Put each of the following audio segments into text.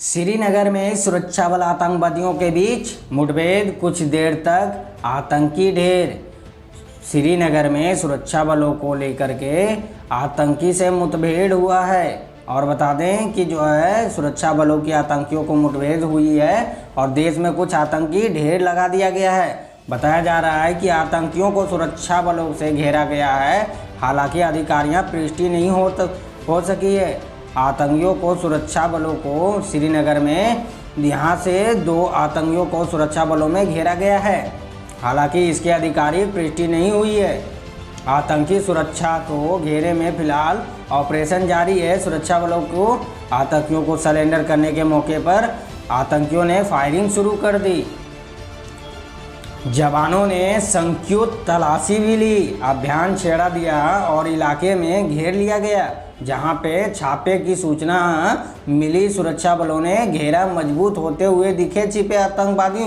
श्रीनगर में सुरक्षा बल आतंकवादियों के बीच मुठभेड़, कुछ देर तक आतंकी ढेर। श्रीनगर में सुरक्षा बलों को लेकर के आतंकी से मुठभेड़ हुआ है। और बता दें कि जो है सुरक्षा बलों की आतंकियों को मुठभेड़ हुई है और देश में कुछ आतंकी ढेर लगा दिया गया है। बताया जा रहा है कि आतंकियों को सुरक्षा बलों से घेरा गया है। हालांकि अधिकारियां पुष्टि नहीं हो सकी है। आतंकियों को सुरक्षा बलों को श्रीनगर में यहाँ से 2 आतंकियों को सुरक्षा बलों में घेरा गया है। हालांकि इसकी आधिकारिक पुष्टि नहीं हुई है। आतंकी सुरक्षा को घेरे में फिलहाल ऑपरेशन जारी है। सुरक्षा बलों को आतंकियों को सरेंडर करने के मौके पर आतंकियों ने फायरिंग शुरू कर दी। जवानों ने संयुक्त तलाशी भी ली, अभियान छेड़ा दिया और इलाके में घेर लिया गया। जहां पे छापे की सूचना मिली, सुरक्षा बलों ने घेरा मजबूत होते हुए दिखे छिपे आतंकवादी।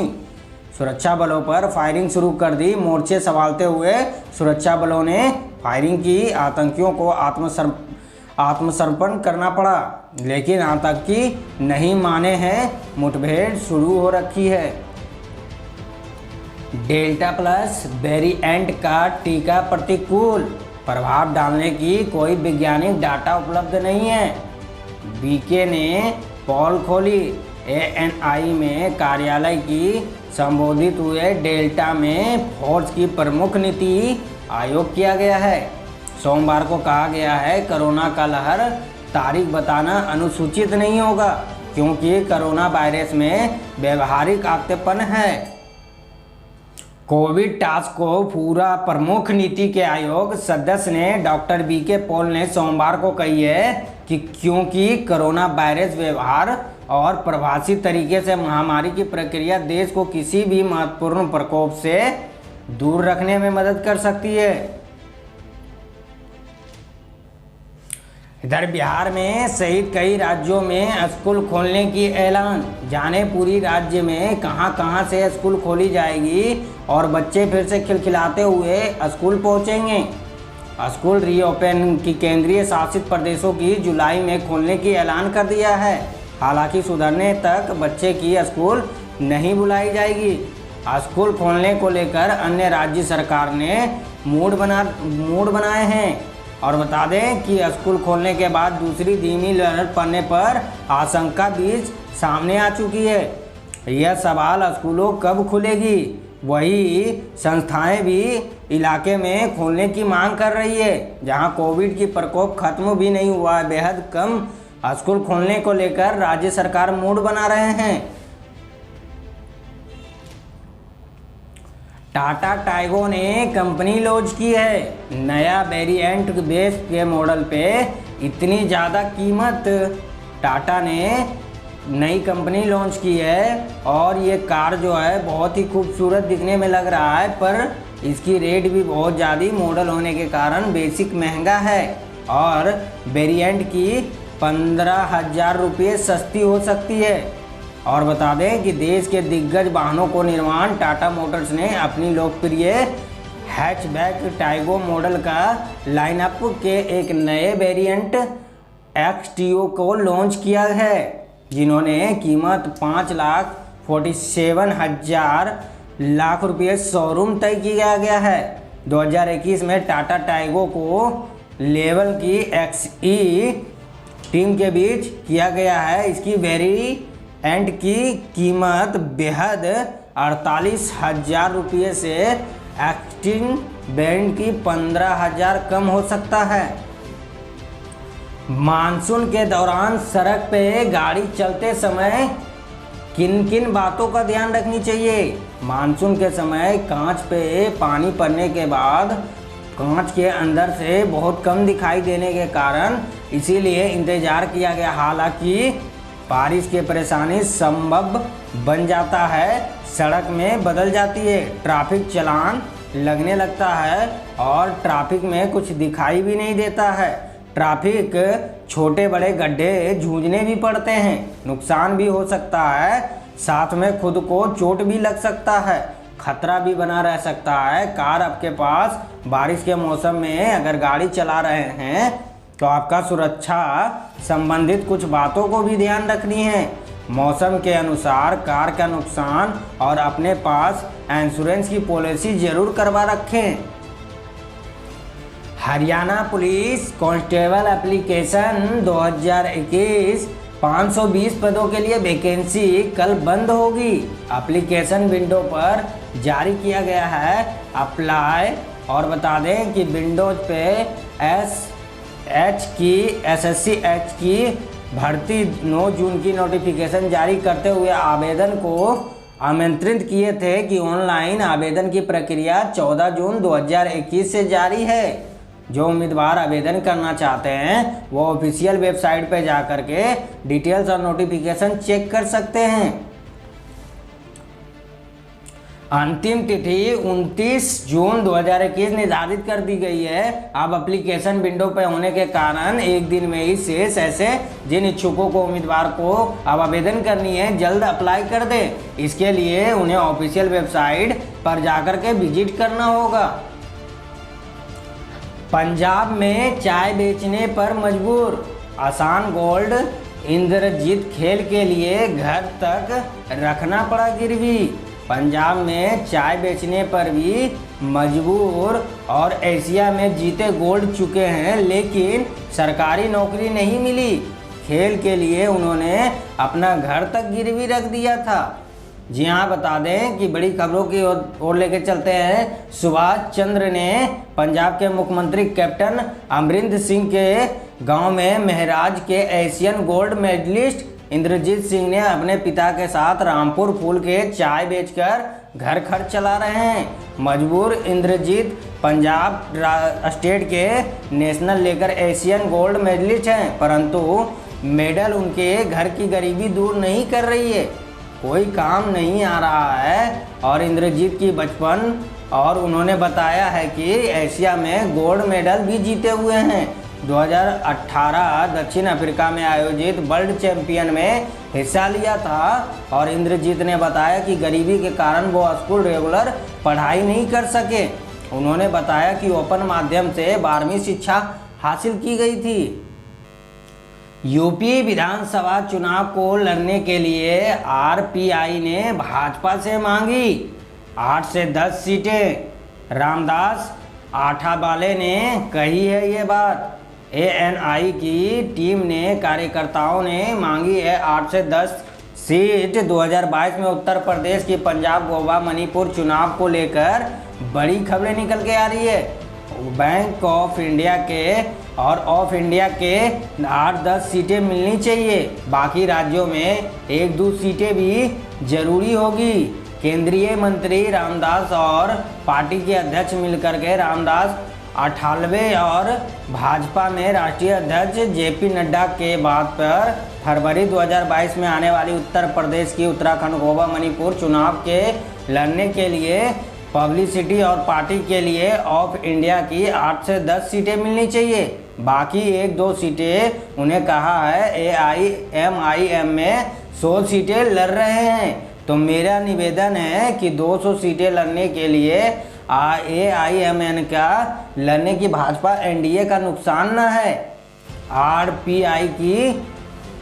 सुरक्षा बलों पर फायरिंग शुरू कर दी। मोर्चे संभालते हुए सुरक्षा बलों ने फायरिंग की। आतंकियों को आत्मसमर्पण करना पड़ा, लेकिन आतंकी नहीं माने हैं। मुठभेड़ शुरू हो रखी है। डेल्टा प्लस वेरिएंट का टीका प्रतिकूल प्रभाव डालने की कोई वैज्ञानिक डाटा उपलब्ध नहीं है। बीके ने पोल खोली। एएनआई में कार्यालय की संबोधित हुए डेल्टा में फोर्स की प्रमुख नीति आयोग किया गया है। सोमवार को कहा गया है कोरोना का लहर तारीख बताना अनुसूचित नहीं होगा, क्योंकि कोरोना वायरस में व्यवहारिक आक्तेपन है। कोविड टास्क को पूरा प्रमुख नीति के आयोग सदस्य ने डॉक्टर बीके पॉल ने सोमवार को कही है कि क्योंकि कोरोना वायरस व्यवहार और प्रभावी तरीके से महामारी की प्रक्रिया देश को किसी भी महत्वपूर्ण प्रकोप से दूर रखने में मदद कर सकती है। इधर बिहार में सहित कई राज्यों में स्कूल खोलने की ऐलान। जाने पूरी राज्य में कहां से स्कूल खोली जाएगी और बच्चे फिर से खिलखिलाते हुए स्कूल पहुंचेंगे। स्कूल रीओपन की केंद्रीय शासित प्रदेशों की जुलाई में खोलने की ऐलान कर दिया है। हालांकि सुधरने तक बच्चे की स्कूल नहीं बुलाई जाएगी। स्कूल खोलने को लेकर अन्य राज्य सरकार ने मूड बनाए हैं। और बता दें कि स्कूल खोलने के बाद दूसरी धीमी लहर पड़ने पर आशंका बीच सामने आ चुकी है। यह सवाल स्कूलों कब खुलेगी, वही संस्थाएं भी इलाके में खोलने की मांग कर रही है। जहां कोविड की प्रकोप खत्म भी नहीं हुआ है, बेहद कम स्कूल खोलने को लेकर राज्य सरकार मूड बना रहे हैं। टाटा टाइगो ने कंपनी लॉन्च की है। नया वेरिएंट बेस के मॉडल पे इतनी ज़्यादा कीमत। टाटा ने नई कंपनी लॉन्च की है और ये कार जो है बहुत ही खूबसूरत दिखने में लग रहा है, पर इसकी रेट भी बहुत ज़्यादा मॉडल होने के कारण बेसिक महंगा है और वेरिएंट की 15,000 रुपये सस्ती हो सकती है। और बता दें कि देश के दिग्गज वाहनों को निर्माण टाटा मोटर्स ने अपनी लोकप्रिय हैचबैक टाइगो मॉडल का लाइनअप के एक नए वेरिएंट एक्सटीओ को लॉन्च किया है, जिन्होंने कीमत 5,47,000 लाख रुपये शोरूम तय किया गया है। 2021 में टाटा टाइगो को लेवल की एक्सई टीम के बीच किया गया है। इसकी वेरिएंट की कीमत बेहद 48,000 रुपये से एक्सटीन वेरिएंट की 15,000 कम हो सकता है। मानसून के दौरान सड़क पे गाड़ी चलते समय किन किन बातों का ध्यान रखनी चाहिए। मानसून के समय कांच पे पानी पड़ने के बाद कांच के अंदर से बहुत कम दिखाई देने के कारण इसीलिए इंतजार किया गया। हालांकि बारिश की परेशानी संभव बन जाता है, सड़क में बदल जाती है, ट्रैफिक चालान लगने लगता है और ट्रैफिक में कुछ दिखाई भी नहीं देता है। ट्रैफिक छोटे बड़े गड्ढे जूझने भी पड़ते हैं, नुकसान भी हो सकता है, साथ में खुद को चोट भी लग सकता है, खतरा भी बना रह सकता है। कार आपके पास बारिश के मौसम में अगर गाड़ी चला रहे हैं तो आपका सुरक्षा संबंधित कुछ बातों को भी ध्यान रखनी है। मौसम के अनुसार कार का नुकसान और अपने पास इंश्योरेंस की पॉलिसी जरूर करवा रखें। हरियाणा पुलिस कांस्टेबल एप्लीकेशन 2021 520 पदों के लिए वैकेंसी कल बंद होगी। एप्लीकेशन विंडो पर जारी किया गया है अप्लाई। और बता दें कि विंडोज पे एसएससी एच की भर्ती 9 जून की नोटिफिकेशन जारी करते हुए आवेदन को आमंत्रित किए थे कि ऑनलाइन आवेदन की प्रक्रिया 14 जून 2021 से जारी है। जो उम्मीदवार आवेदन करना चाहते हैं वो ऑफिशियल वेबसाइट पर जाकर के डिटेल्स और नोटिफिकेशन चेक कर सकते हैं। अंतिम तिथि 29 जून 2021 निर्धारित कर दी गई है। अब एप्लीकेशन विंडो पर होने के कारण एक दिन में ही शेष ऐसे जिन इच्छुकों को उम्मीदवार को अब आवेदन करनी है जल्द अप्लाई कर दें। इसके लिए उन्हें ऑफिशियल वेबसाइट पर जाकर के विजिट करना होगा। पंजाब में चाय बेचने पर मजबूर, आसान गोल्ड इंद्रजीत खेल के लिए घर तक रखना पड़ा गिरवी। पंजाब में चाय बेचने पर भी मजबूर और एशिया में जीते गोल्ड चुके हैं, लेकिन सरकारी नौकरी नहीं मिली। खेल के लिए उन्होंने अपना घर तक गिरवी रख दिया था। जी हाँ, बता दें कि बड़ी खबरों की ओर लेके चलते हैं। सुभाष चंद्र ने पंजाब के मुख्यमंत्री कैप्टन अमरिंदर सिंह के गांव में महराज के Asian gold medallist Indrajeet Singh ने अपने पिता के साथ रामपुर फूल के चाय बेचकर घर खर्च चला रहे हैं। मजबूर इंद्रजीत पंजाब स्टेट के नेशनल लेकर एशियन गोल्ड मेडलिस्ट हैं, परंतु मेडल उनके घर की गरीबी दूर नहीं कर रही है। कोई काम नहीं आ रहा है और इंद्रजीत की बचपन और उन्होंने बताया है कि एशिया में गोल्ड मेडल भी जीते हुए हैं। 2018 दक्षिण अफ्रीका में आयोजित वर्ल्ड चैंपियन में हिस्सा लिया था और इंद्रजीत ने बताया कि गरीबी के कारण वो स्कूल रेगुलर पढ़ाई नहीं कर सके। उन्होंने बताया कि ओपन माध्यम से 12वीं शिक्षा हासिल की गई थी। यूपी विधानसभा चुनाव को लड़ने के लिए आरपीआई ने भाजपा से मांगी 8 से 10 सीटें। रामदास आठावाले ने कही है ये बात। एएनआई की टीम ने कार्यकर्ताओं ने मांगी है 8 से 10 सीट। 2022 में उत्तर प्रदेश की पंजाब, गोवा, मणिपुर चुनाव को लेकर बड़ी खबरें निकल के आ रही है। बैंक ऑफ इंडिया के 8-10 सीटें मिलनी चाहिए। बाकी राज्यों में 1-2 सीटें भी जरूरी होगी। केंद्रीय मंत्री रामदास और पार्टी के अध्यक्ष मिलकर के रामदास 98 और भाजपा में राष्ट्रीय अध्यक्ष जेपी नड्डा के बात पर फरवरी 2022 में आने वाली उत्तर प्रदेश की उत्तराखंड, गोवा, मणिपुर चुनाव के लड़ने के लिए पब्लिसिटी और पार्टी के लिए ऑफ इंडिया की 8 से 10 सीटें मिलनी चाहिए। बाकी 1-2 सीटें उन्हें कहा है एआईएमआईएम में 100 सीटें लड़ रहे हैं। तो मेरा निवेदन है कि 200 सीटें लड़ने के लिए एआईएमएन का लड़ने की भाजपा एनडीए का नुकसान न है। आरपीआई की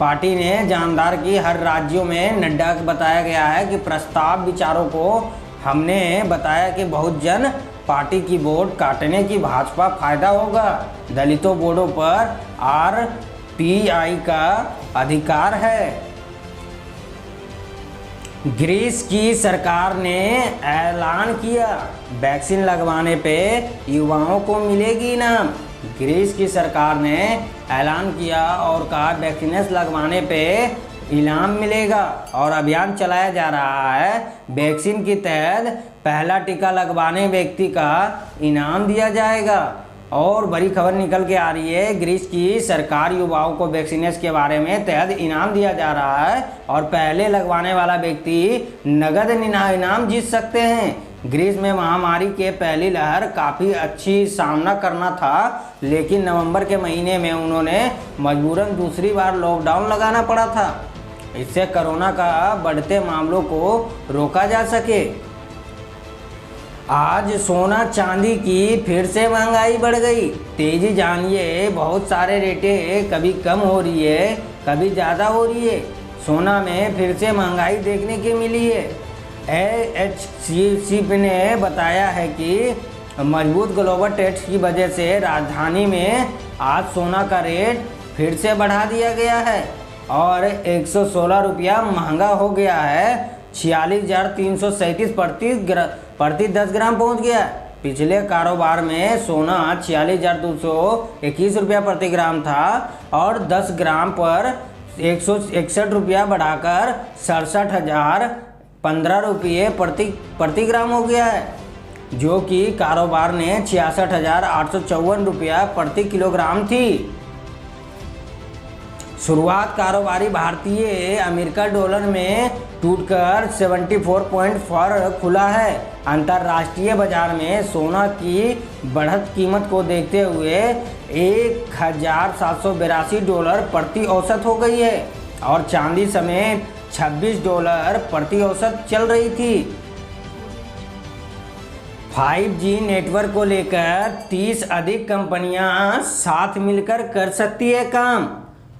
पार्टी ने जानदार की हर राज्यों में नड्डा बताया गया है कि प्रस्ताव विचारों को हमने बताया कि बहुत जन पार्टी की वोट काटने की भाजपा फायदा होगा। दलितों वोटों पर आरपीआई का अधिकार है। ग्रीस की सरकार ने ऐलान किया वैक्सीन लगवाने पे युवाओं को मिलेगी इनाम। ग्रीस की सरकार ने ऐलान किया और कहा वैक्सीन लगवाने पे इनाम मिलेगा और अभियान चलाया जा रहा है। वैक्सीन के तहत पहला टीका लगवाने व्यक्ति का इनाम दिया जाएगा। और बड़ी खबर निकल के आ रही है, ग्रीस की सरकार युवाओं को वैक्सीनेशन के बारे में तहत इनाम दिया जा रहा है और पहले लगवाने वाला व्यक्ति नगद इनाम जीत सकते हैं। ग्रीस में महामारी के पहली लहर काफ़ी अच्छी सामना करना था, लेकिन नवंबर के महीने में उन्होंने मजबूरन दूसरी बार लॉकडाउन लगाना पड़ा था। इससे कोरोना का बढ़ते मामलों को रोका जा सके। आज सोना चांदी की फिर से महंगाई बढ़ गई। तेजी जानिए, बहुत सारे रेटें कभी कम हो रही है, कभी ज़्यादा हो रही है। सोना में फिर से महंगाई देखने की मिली है। AHCC ने बताया है कि मजबूत ग्लोबल ट्रेड्स की वजह से राजधानी में आज सोना का रेट फिर से बढ़ा दिया गया है और 116 रुपया महंगा हो गया है। 46,337 प्रति 10 ग्राम पहुंच गया। पिछले कारोबार में सोना 46,221 रुपया प्रति ग्राम था और 10 ग्राम पर 161 रुपया बढ़ाकर 67,015 रुपये प्रति ग्राम हो गया है, जो कि कारोबार ने 66,854 रुपया प्रति किलोग्राम थी। शुरुआत कारोबारी भारतीय अमेरिका डॉलर में टूटकर 74.4 खुला है। अंतर्राष्ट्रीय बाजार में सोना की बढ़त कीमत को देखते हुए $1,782 प्रति औसत हो गई है और चांदी समेत $26 प्रति औसत चल रही थी। 5G नेटवर्क को लेकर 30 अधिक कंपनियां साथ मिलकर कर सकती है काम।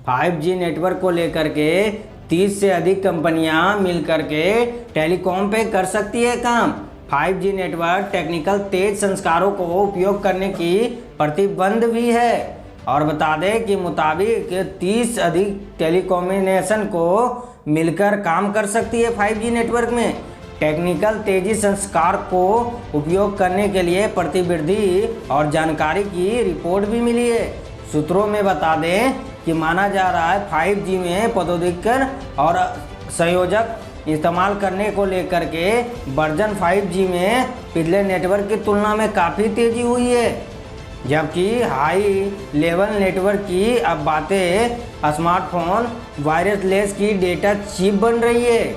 5G नेटवर्क को लेकर के 30 से अधिक कंपनियां मिलकर के टेलीकॉम पे कर सकती है काम। 5G नेटवर्क टेक्निकल तेज संस्कारों को उपयोग करने की प्रतिबंध भी है और बता दें कि मुताबिक 30 अधिक टेलीकम्युनिकेशन को मिलकर काम कर सकती है 5G नेटवर्क में। टेक्निकल तेजी संस्कार को उपयोग करने के लिए प्रतिवृद्धि और जानकारी की रिपोर्ट भी मिली है। सूत्रों में बता दें कि माना जा रहा है 5G में प्रौद्योगिकी और संयोजक इस्तेमाल करने को लेकर के वर्जन 5G में पिछले नेटवर्क की तुलना में काफ़ी तेज़ी हुई है, जबकि हाई लेवल नेटवर्क की अब बातें स्मार्टफोन वायरलेस की डेटा चिप बन रही है।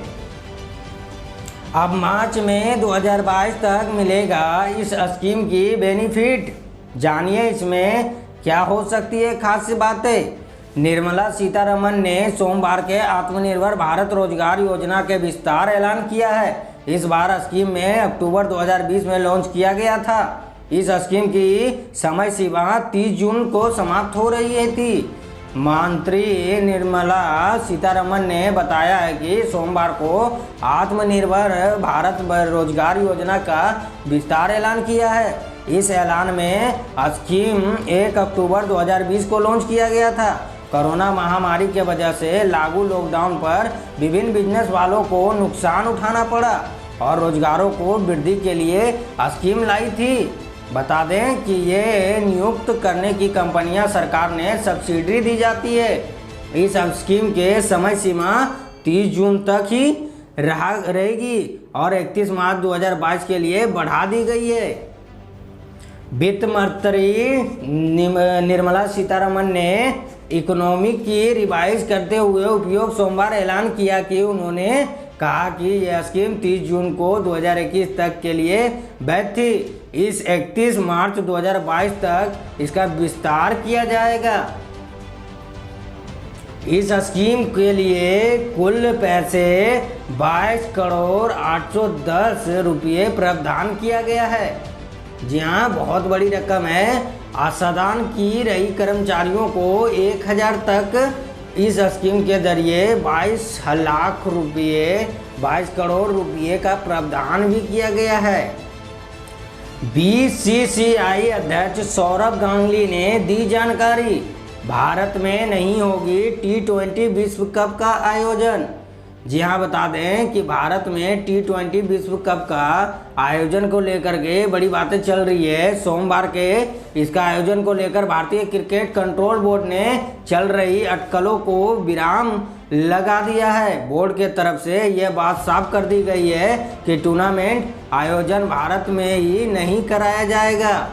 अब मार्च में 2022 तक मिलेगा इस स्कीम की बेनिफिट। जानिए इसमें क्या हो सकती है खास बातें। निर्मला सीतारमण ने सोमवार के आत्मनिर्भर भारत रोजगार योजना के विस्तार ऐलान किया है। इस बार स्कीम में अक्टूबर 2020 में लॉन्च किया गया था। इस स्कीम की समय सीमा 30 जून को समाप्त हो रही थी। मंत्री निर्मला सीतारमण ने बताया है कि सोमवार को आत्मनिर्भर भारत रोजगार योजना का विस्तार ऐलान किया है। इस ऐलान में स्कीम 1 अक्टूबर 2020 को लॉन्च किया गया था। कोरोना महामारी के वजह से लागू लॉकडाउन पर विभिन्न बिजनेस वालों को नुकसान उठाना पड़ा और रोजगारों को वृद्धि के लिए स्कीम लाई थी। बता दें कि ये नियुक्त करने की कंपनियां सरकार ने सब्सिडी दी जाती है। इस स्कीम के समय सीमा 30 जून तक ही रहेगी और 31 मार्च 2022 के लिए बढ़ा दी गई है। वित्त मंत्री निर्मला सीतारमण ने इकोनॉमी की रिवाइज करते हुए उपयोग सोमवार ऐलान किया कि उन्होंने कहा कि यह स्कीम 30 जून को 2021 तक के लिए वैध थी। इस 31 मार्च 2022 तक इसका विस्तार किया जाएगा। इस स्कीम के लिए कुल पैसे 22 करोड़ 810 रुपये प्रावधान किया गया है। जी हाँ, बहुत बड़ी रकम है। आसादान की रही कर्मचारियों को 1000 तक इस स्कीम के जरिए 22 लाख रुपये 22 करोड़ रुपये का प्रावधान भी किया गया है। BCCI अध्यक्ष सौरभ गांगुली ने दी जानकारी। भारत में नहीं होगी T20 विश्व कप का आयोजन। जी हाँ, बता दें कि भारत में T20 विश्व कप का आयोजन को लेकर के बड़ी बातें चल रही है। सोमवार के इसका आयोजन को लेकर भारतीय क्रिकेट कंट्रोल बोर्ड ने चल रही अटकलों को विराम लगा दिया है। बोर्ड के तरफ से यह बात साफ कर दी गई है कि टूर्नामेंट आयोजन भारत में ही नहीं कराया जाएगा।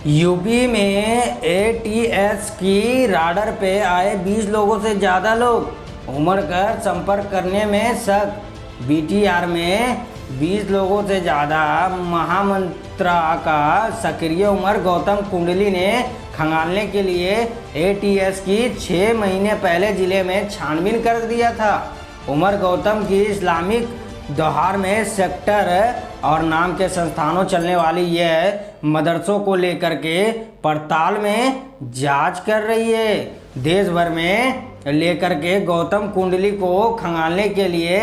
यूपी में ATS की राडार पे आए 20 लोगों से ज़्यादा लोग, उम्र कर संपर्क करने में शक। BTR में 20 लोगों से ज़्यादा महामंत्रा का सक्रिय उमर गौतम कुंडली ने खंगालने के लिए ATS की 6 महीने पहले जिले में छानबीन कर दिया था। उमर गौतम की इस्लामिक दोहार में सेक्टर और नाम के संस्थानों चलने वाली यह मदरसों को लेकर के पड़ताल में जांच कर रही है। देश भर में लेकर के गौतम कुंडली को खंगालने के लिए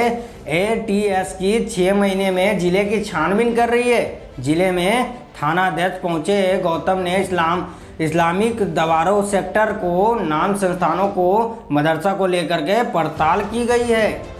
एटीएस की 6 महीने में जिले की छानबीन कर रही है। जिले में थाना अध्यक्ष पहुंचे गौतम ने इस्लामिक दरबारों सेक्टर को नाम संस्थानों को मदरसा को लेकर के पड़ताल की गई है।